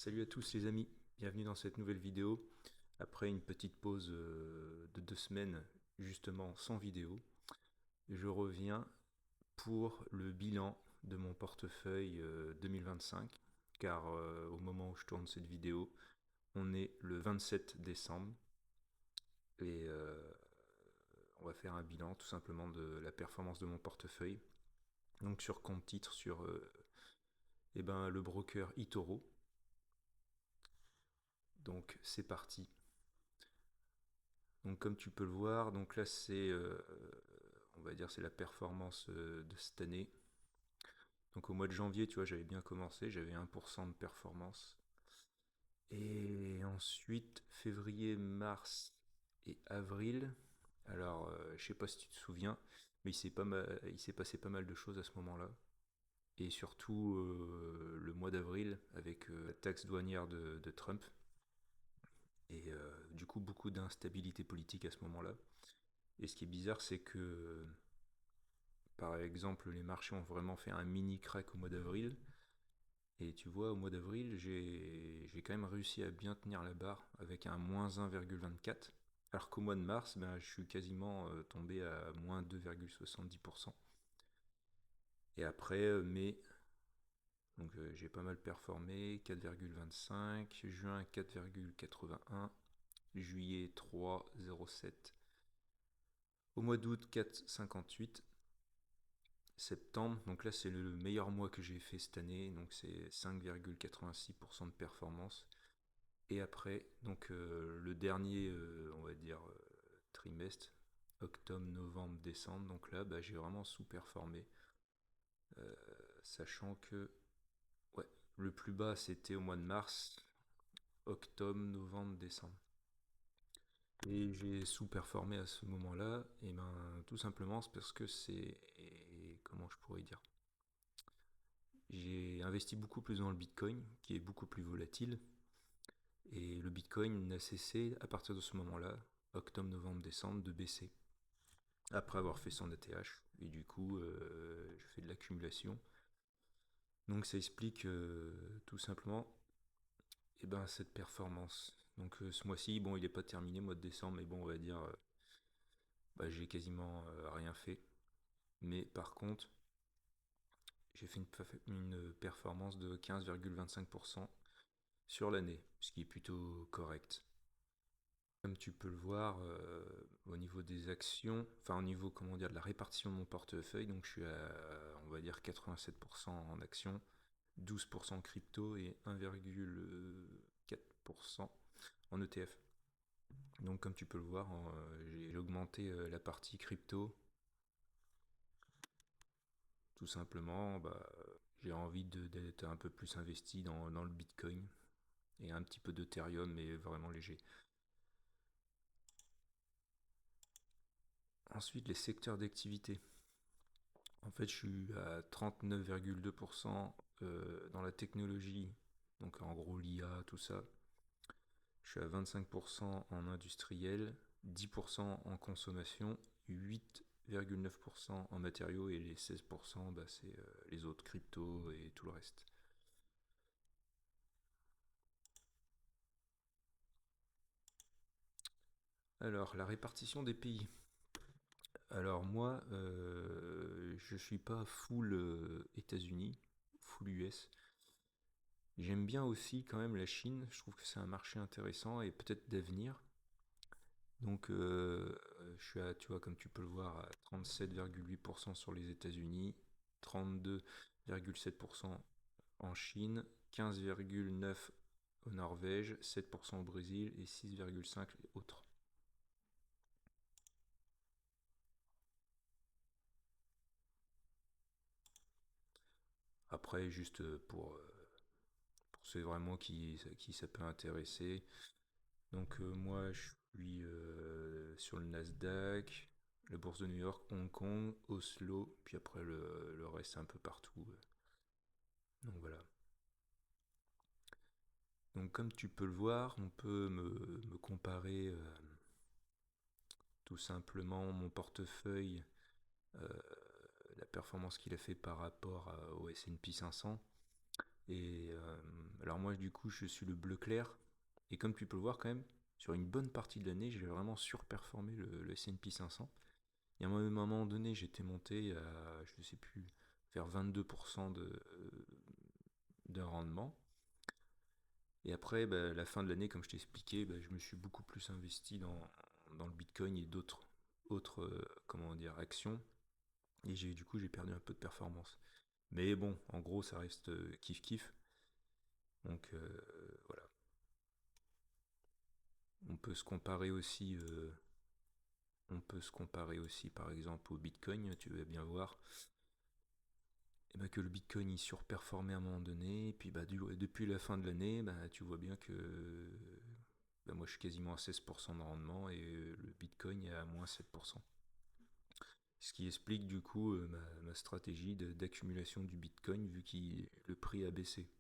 Salut à tous les amis, bienvenue dans cette nouvelle vidéo. Après une petite pause de 2 semaines justement sans vidéo, je reviens pour le bilan de mon portefeuille 2025, car au moment où je tourne cette vidéo, on est le 27 décembre et on va faire un bilan tout simplement de la performance de mon portefeuille. Donc sur compte titre sur le broker eToro. Donc c'est parti. Donc comme tu peux le voir, donc là c'est on va dire c'est la performance de cette année. Donc au mois de janvier, tu vois, j'avais bien commencé, j'avais 1% de performance. Et ensuite février, mars et avril. Alors je sais pas si tu te souviens, mais il s'est passé pas mal de choses à ce moment-là. Et surtout le mois d'avril avec la taxe douanière de Trump. Et du coup beaucoup d'instabilité politique à ce moment-là. Et ce qui est bizarre, c'est que, par exemple, les marchés ont vraiment fait un mini crack au mois d'avril. Et tu vois, au mois d'avril, j'ai quand même réussi à bien tenir la barre avec un moins 1,24. Alors qu'au mois de mars, ben, je suis quasiment tombé à moins 2,70%. Et après, mai, donc j'ai pas mal performé, 4,25, juin 4,81, juillet 3,07, au mois d'août 4,58, septembre, donc là c'est le meilleur mois que j'ai fait cette année, donc c'est 5,86% de performance. Et après, donc le dernier, on va dire, trimestre, octobre, novembre, décembre, donc là bah, j'ai vraiment sous-performé, sachant que ouais, le plus bas c'était au mois de mars, octobre, novembre, décembre. Et j'ai sous-performé à ce moment-là, et ben tout simplement c'est parce que c'est, comment je pourrais dire, j'ai investi beaucoup plus dans le Bitcoin, qui est beaucoup plus volatile. Et le Bitcoin n'a cessé, à partir de ce moment-là, octobre, novembre, décembre, de baisser. Après avoir fait son ATH. Et du coup, je fais de l'accumulation. Donc ça explique tout simplement cette performance. Donc ce mois-ci, bon, il n'est pas terminé, mois de décembre, mais bon, on va dire, j'ai quasiment rien fait. Mais par contre, j'ai fait une performance de 15,25% sur l'année, ce qui est plutôt correct. Comme tu peux le voir, au niveau des actions, enfin au niveau comment dire de la répartition de mon portefeuille, donc je suis à on va dire 87% en actions, 12% en crypto et 1,4% en ETF. Donc comme tu peux le voir, j'ai augmenté la partie crypto, tout simplement, j'ai envie d'être un peu plus investi dans le Bitcoin et un petit peu d'Ethereum, mais vraiment léger. Ensuite, les secteurs d'activité. En fait, je suis à 39,2% dans la technologie, donc en gros l'IA, tout ça. Je suis à 25% en industriel, 10% en consommation, 8,9% en matériaux et les 16%, c'est les autres cryptos et tout le reste. Alors, la répartition des pays. Alors moi, je suis pas full États-Unis, full US. J'aime bien aussi quand même la Chine, je trouve que c'est un marché intéressant et peut-être d'avenir. Donc je suis à, tu vois, comme tu peux le voir, à 37,8% sur les États-Unis, 32,7% en Chine, 15,9% au Norvège, 7% au Brésil et 6,5% les autres. Après, juste pour ceux vraiment qui ça peut intéresser, donc moi je suis sur le Nasdaq, la bourse de New York, Hong Kong, Oslo, puis après le reste un peu partout. Donc voilà. Donc comme tu peux le voir, on peut me comparer tout simplement mon portefeuille, euh, la performance qu'il a fait par rapport au S&P 500. Et alors moi, du coup, je suis le bleu clair. Et comme tu peux le voir quand même, sur une bonne partie de l'année, j'ai vraiment surperformé le S&P 500. Il y a un moment donné, j'étais monté à, je ne sais plus, vers 22% de rendement. Et après, bah, la fin de l'année, comme je t'ai expliqué, bah, je me suis beaucoup plus investi dans le Bitcoin et d'autres autres, comment dire, actions. Et du coup, j'ai perdu un peu de performance. Mais bon, en gros, ça reste kiff-kiff. Donc voilà. On peut se comparer aussi, par exemple au Bitcoin. Tu vas bien voir, et ben, que le Bitcoin il surperformait à un moment donné. Et puis bah, depuis la fin de l'année, bah, tu vois bien que bah, moi je suis quasiment à 16% de rendement et le Bitcoin est à moins 7%. Ce qui explique du coup ma stratégie d'accumulation du Bitcoin vu que le prix a baissé.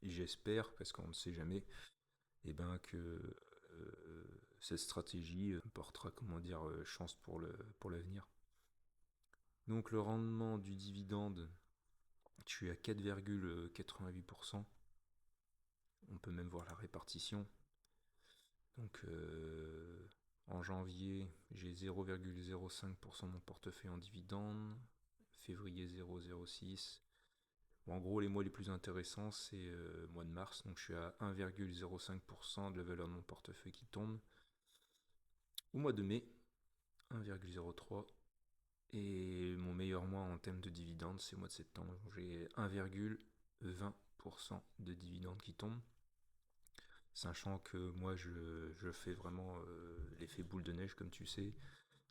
Et j'espère, parce qu'on ne sait jamais, et ben que cette stratégie portera, comment dire, chance pour l'avenir. Donc le rendement du dividende, je suis à 4,88%. On peut même voir la répartition. Donc en janvier, j'ai 0,05% de mon portefeuille en dividende. Février 0,06. Bon, en gros, les mois les plus intéressants, c'est le mois de mars. Donc je suis à 1,05% de la valeur de mon portefeuille qui tombe. Au mois de mai, 1,03. Et mon meilleur mois en termes de dividendes, c'est le mois de septembre. J'ai 1,20% de dividendes qui tombent. Sachant que moi, je fais vraiment l'effet boule de neige, comme tu sais.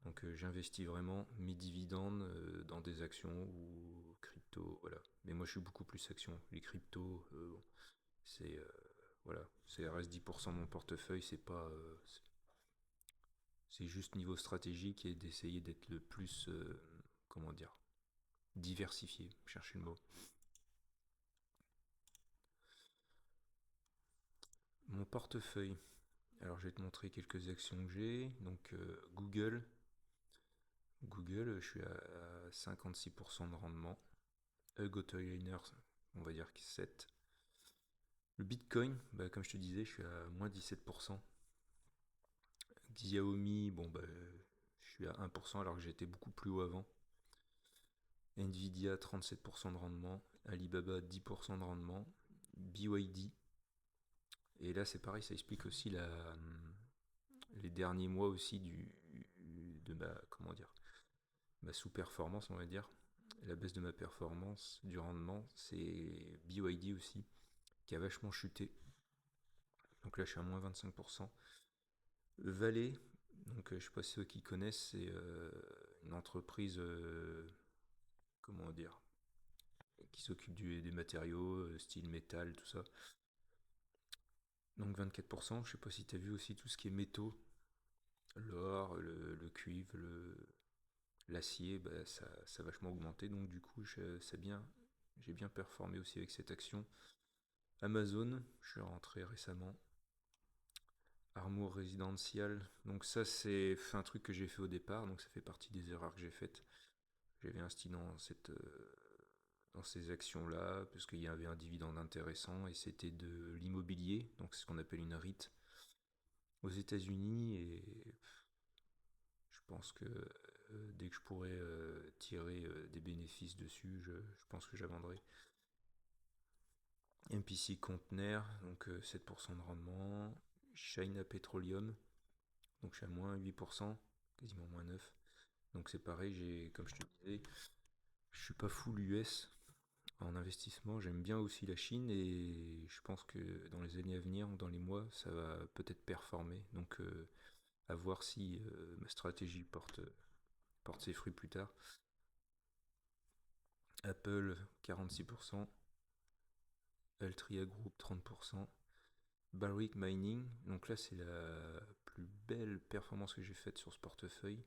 Donc j'investis vraiment mes dividendes dans des actions ou crypto, voilà. Mais moi, je suis beaucoup plus action. Les cryptos, bon, c'est voilà, c'est reste 10% de mon portefeuille, c'est pas c'est juste niveau stratégique et d'essayer d'être le plus comment dire, diversifié, chercher le mot. Mon portefeuille. Alors je vais te montrer quelques actions que j'ai. Donc Google, je suis à 56% de rendement. Autoliner, on va dire que 7. Le Bitcoin, bah, comme je te disais, je suis à moins 17%. Xiaomi, bon bah, je suis à 1% alors que j'étais beaucoup plus haut avant. Nvidia, 37% de rendement. Alibaba, 10% de rendement. BYD. Et là, c'est pareil, ça explique aussi les derniers mois aussi de ma, comment dire, ma sous-performance, on va dire. La baisse de ma performance, du rendement, c'est BYD aussi, qui a vachement chuté. Donc là, je suis à moins 25%. Valley, donc je sais pas si ceux qui connaissent, c'est une entreprise, comment dire, qui s'occupe des matériaux, style métal, tout ça. Donc 24%, je sais pas si tu as vu aussi tout ce qui est métaux, l'or, le cuivre, l'acier, bah, ça a vachement augmenté. Donc du coup, j'ai bien performé aussi avec cette action. Amazon, je suis rentré récemment. Armour résidentiel, donc ça c'est un truc que j'ai fait au départ, donc ça fait partie des erreurs que j'ai faites. J'avais investi dans ces actions-là, parce qu'il y avait un dividende intéressant, et c'était de l'immobilier, donc c'est ce qu'on appelle une REIT, aux États-Unis, et je pense que dès que je pourrais tirer des bénéfices dessus, je pense que je la vendrai. MPC Container, donc 7% de rendement. China Petroleum, donc je suis à moins 8%, quasiment moins 9%. Donc c'est pareil, comme je te disais, je suis pas full US en investissement, j'aime bien aussi la Chine et je pense que dans les années à venir, dans les mois, ça va peut-être performer. Donc à voir si ma stratégie porte ses fruits plus tard. Apple 46%, Altria Group 30%, Barrick Mining, donc là c'est la plus belle performance que j'ai faite sur ce portefeuille,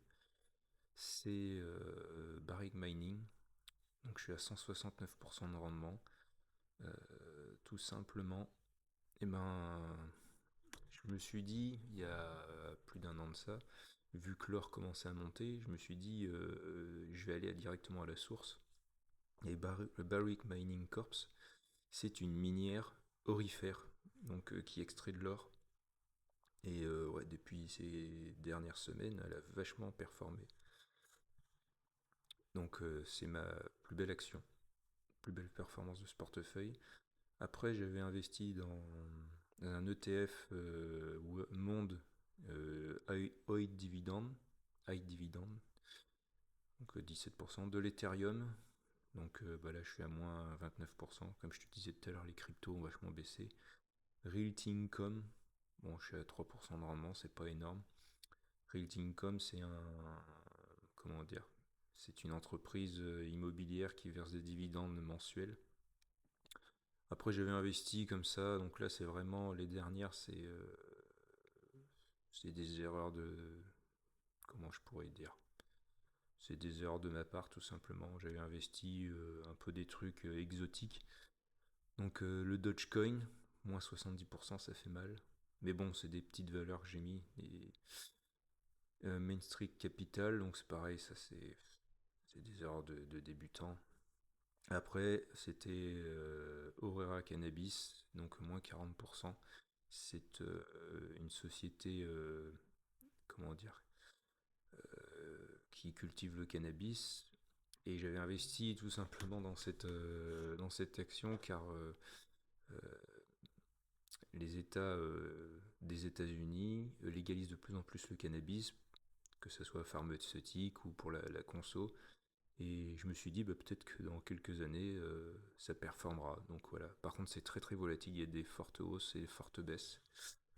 c'est Barrick Mining, donc je suis à 169% de rendement, tout simplement. Et ben, je me suis dit, il y a plus d'un an de ça, vu que l'or commençait à monter, je me suis dit, je vais aller directement à la source. Et le Barrick Mining Corps, C'est une minière aurifère, donc qui extrait de l'or. Et ouais, depuis ces dernières semaines, elle a vachement performé. Donc c'est ma plus belle action, plus belle performance de ce portefeuille. Après, j'avais investi dans un ETF monde High Dividend, High Dividend, donc 17% de l'Ethereum. Donc bah là, je suis à moins 29%. Comme je te disais tout à l'heure, les cryptos ont vachement baissé. Realty Income, bon, je suis à 3% de rendement, c'est pas énorme. Realty Income, c'est comment dire, c'est une entreprise immobilière qui verse des dividendes mensuels. Après, j'avais investi comme ça, donc là, c'est vraiment les dernières, c'est des erreurs de, comment je pourrais dire, c'est des erreurs de ma part tout simplement. J'avais investi un peu des trucs exotiques. Donc le Dogecoin, moins 70%, ça fait mal. Mais bon, c'est des petites valeurs que j'ai mis. Et, Main Street Capital, donc c'est pareil, ça c'est des erreurs de débutants. Après, c'était Aurora Cannabis, donc moins 40%. C'est une société, comment dire, qui cultive le cannabis. Et j'avais investi tout simplement dans cette action car les États des États-Unis légalisent de plus en plus le cannabis, que ce soit pharmaceutique ou pour la conso. Et je me suis dit, bah, peut-être que dans quelques années, ça performera. Donc voilà. Par contre, c'est très très volatile. Il y a des fortes hausses et des fortes baisses.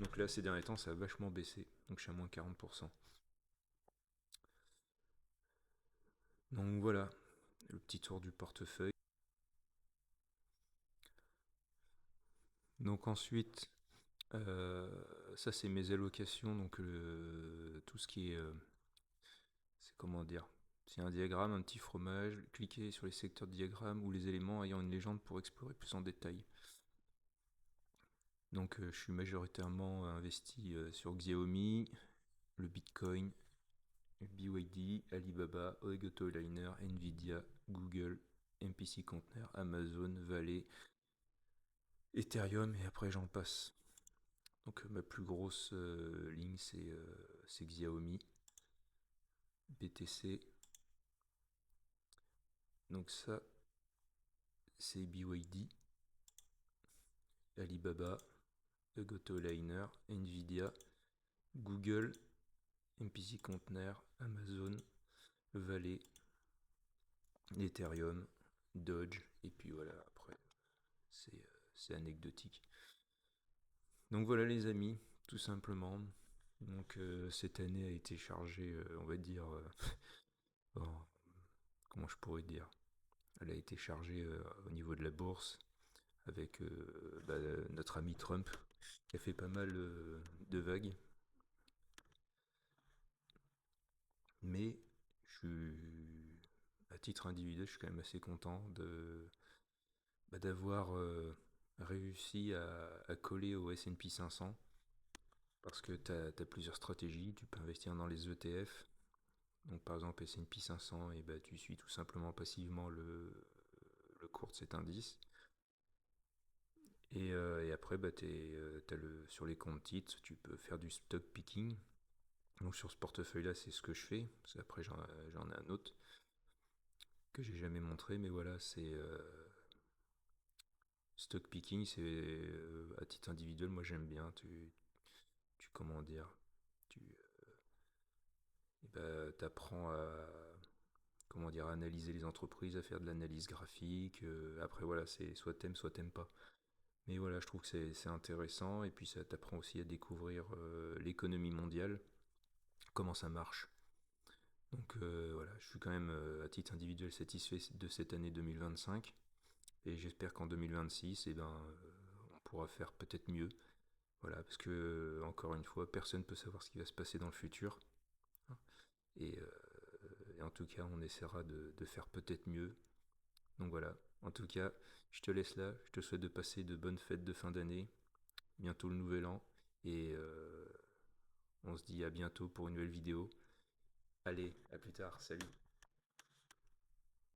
Donc là, ces derniers temps, ça a vachement baissé. Donc je suis à moins 40%. Donc voilà, le petit tour du portefeuille. Donc ensuite, euh, ça c'est mes allocations. Donc tout ce qui est, c'est comment dire, c'est un diagramme, un petit fromage. Cliquez sur les secteurs de diagramme ou les éléments ayant une légende pour explorer plus en détail. Donc je suis majoritairement investi sur Xiaomi, le Bitcoin, BYD, Alibaba, Oegoto Liner, Nvidia, Google, MPC Container, Amazon, Valley, Ethereum et après j'en passe. Donc ma plus grosse ligne c'est Xiaomi, BTC. Donc ça c'est BYD, Alibaba, Oegoto Liner, Nvidia, Google, MPC Container, Amazon, Valley, Ethereum, Dodge, et puis voilà, après, c'est anecdotique. Donc voilà les amis, tout simplement. Donc cette année a été chargée, on va dire, oh, comment je pourrais dire, elle a été chargée au niveau de la bourse avec bah, notre ami Trump qui a fait pas mal de vagues. Mais je suis, à titre individuel, je suis quand même assez content bah, d'avoir réussi à coller au S&P 500 parce que tu as plusieurs stratégies. Tu peux investir dans les ETF. Donc par exemple S&P 500, et bah, tu suis tout simplement passivement le cours de cet indice. Et après, bah, sur les comptes titres, tu peux faire du stock picking. Donc sur ce portefeuille-là, c'est ce que je fais. Parce qu'après, j'en ai un autre que j'ai jamais montré. Mais voilà, c'est stock picking, c'est à titre individuel, moi j'aime bien. Tu comment dire, tu apprends à comment dire, à analyser les entreprises, à faire de l'analyse graphique. Après voilà, c'est soit t'aimes pas. Mais voilà, je trouve que c'est intéressant et puis ça t'apprend aussi à découvrir l'économie mondiale, comment ça marche. Donc voilà, je suis quand même à titre individuel satisfait de cette année 2025 et j'espère qu'en 2026, eh ben, on pourra faire peut-être mieux. Voilà, parce que encore une fois, personne ne peut savoir ce qui va se passer dans le futur. Et en tout cas, on essaiera de faire peut-être mieux. Donc voilà, en tout cas, je te laisse là. Je te souhaite de passer de bonnes fêtes de fin d'année, bientôt le nouvel an, et on se dit à bientôt pour une nouvelle vidéo. Allez, à plus tard, salut.